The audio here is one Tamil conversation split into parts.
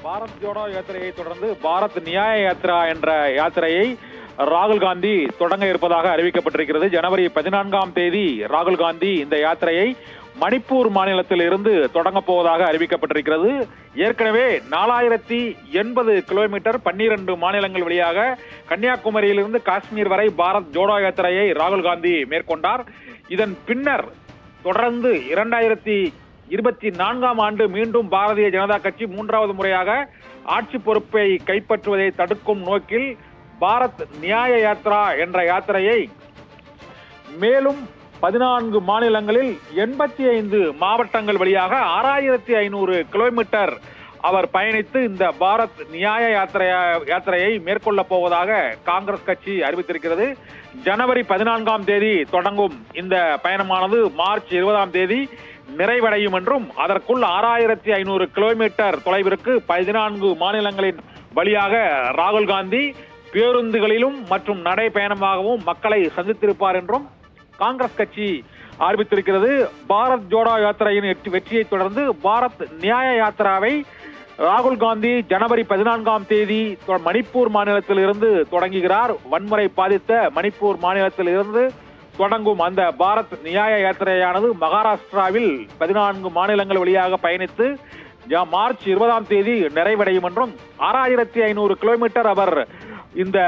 பாரத் ஜோடோ யாத்திரையை தொடர்ந்து பாரத் நியாய யாத்ரா என்ற யாத்திரையை ராகுல் காந்தி தொடங்க இருப்பதாக அறிவிக்கப்பட்டிருக்கிறது. ஜனவரி 14ஆம் தேதி ராகுல் காந்தி இந்த யாத்திரையை மணிப்பூர் மாநிலத்தில் இருந்து தொடங்க போவதாக அறிவிக்கப்பட்டிருக்கிறது. ஏற்கனவே 4080 கிலோமீட்டர் 12 மாநிலங்கள் வழியாக கன்னியாகுமரியிலிருந்து காஷ்மீர் வரை பாரத் ஜோடோ யாத்திரையை ராகுல் காந்தி மேற்கொண்டார். இதன் பின்னர் தொடர்ந்து 2024ஆம் ஆண்டு மீண்டும் பாரதிய ஜனதா கட்சி 3வது முறையாக ஆட்சி பொறுப்பை கைப்பற்றுவதை தடுக்கும் நோக்கில் பாரத் நியாய யாத்ரா என்ற யாத்திரையை மேலும் 14 மாநிலங்களில் 85 மாவட்டங்கள் வழியாக 6500 கிலோமீட்டர் அவர் பயணித்து இந்த பாரத் நியாய யாத்திரையை மேற்கொள்ள போவதாக காங்கிரஸ் கட்சி அறிவித்திருக்கிறது. ஜனவரி 14ஆம் தேதி தொடங்கும் இந்த பயணமானது மார்ச் 20ஆம் தேதி நிறைவடையும் என்றும் அதற்குள் 6500 கிலோமீட்டர் தொலைவிற்கு 14 மாநிலங்களின் வழியாக ராகுல் காந்தி பேருந்துகளிலும் மற்றும் நடைபயணமாகவும் மக்களை சந்தித்திருப்பார் என்றும் காங்கிரஸ் கட்சி அறிவித்திருக்கிறது. பாரத் ஜோடோ யாத்திரையின் வெற்றியை தொடர்ந்து பாரத் நியாய யாத்திராவை ராகுல் காந்தி ஜனவரி 14ஆம் தேதி மணிப்பூர் மாநிலத்தில் இருந்து தொடங்குகிறார். வன்முறை பாதித்த மணிப்பூர் மாநிலத்தில் இருந்து தொடங்கும் அந்த பாரத் நியாய யாத்திரையானது மகாராஷ்டிராவில் 14 மாநிலங்கள் வழியாக பயணித்து மார்ச் 20ஆம் தேதி நிறைவடையும் என்றும் 6500 கிலோமீட்டர் அவர் இந்த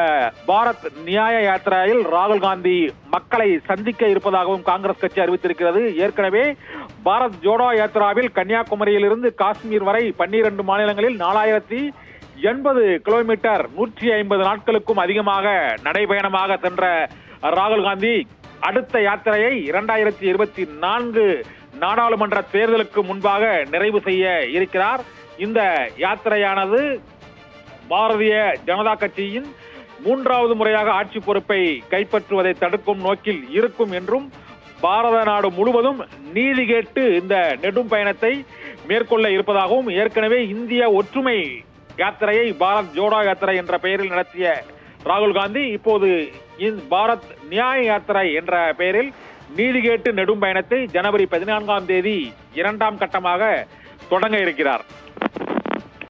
பாரத் நியாய யாத்திரையில் ராகுல் காந்தி மக்களை சந்திக்க இருப்பதாகவும் காங்கிரஸ் கட்சி அறிவித்திருக்கிறது. ஏற்கனவே பாரத் ஜோடோ யாத்திராவில் கன்னியாகுமரியில் இருந்து காஷ்மீர் வரை 12 மாநிலங்களில் 4080 கிலோமீட்டர் 150 நாட்களுக்கும் அதிகமாக நடைபயணமாக சென்ற ராகுல் காந்தி அடுத்த யாத்திரையை 2024 நாடாளுமன்ற தேர்தலுக்கு முன்பாக நிறைவு செய்ய இருக்கிறார். இந்த யாத்திரையானது பாரதிய ஜனதா கட்சியின் 3வது முறையாக ஆட்சி பொறுப்பை கைப்பற்றுவதை தடுக்கும் நோக்கில் இருக்கும் என்றும் பாரத நாடு முழுவதும் நீதி கேட்டு இந்த நெடும் பயணத்தை மேற்கொள்ள இருப்பதாகவும் ஏற்கனவே இந்திய ஒற்றுமை யாத்திரையை பாரத் ஜோடோ யாத்திரை என்ற பெயரில் நடத்திய ராகுல் காந்தி இப்போது பாரத் நியாய யாத்திரை என்ற பெயரில் நீதி கேட்டு நெடும் பயணத்தை ஜனவரி 14ஆம் தேதி 2ஆம் கட்டமாக தொடங்க இருக்கிறார்.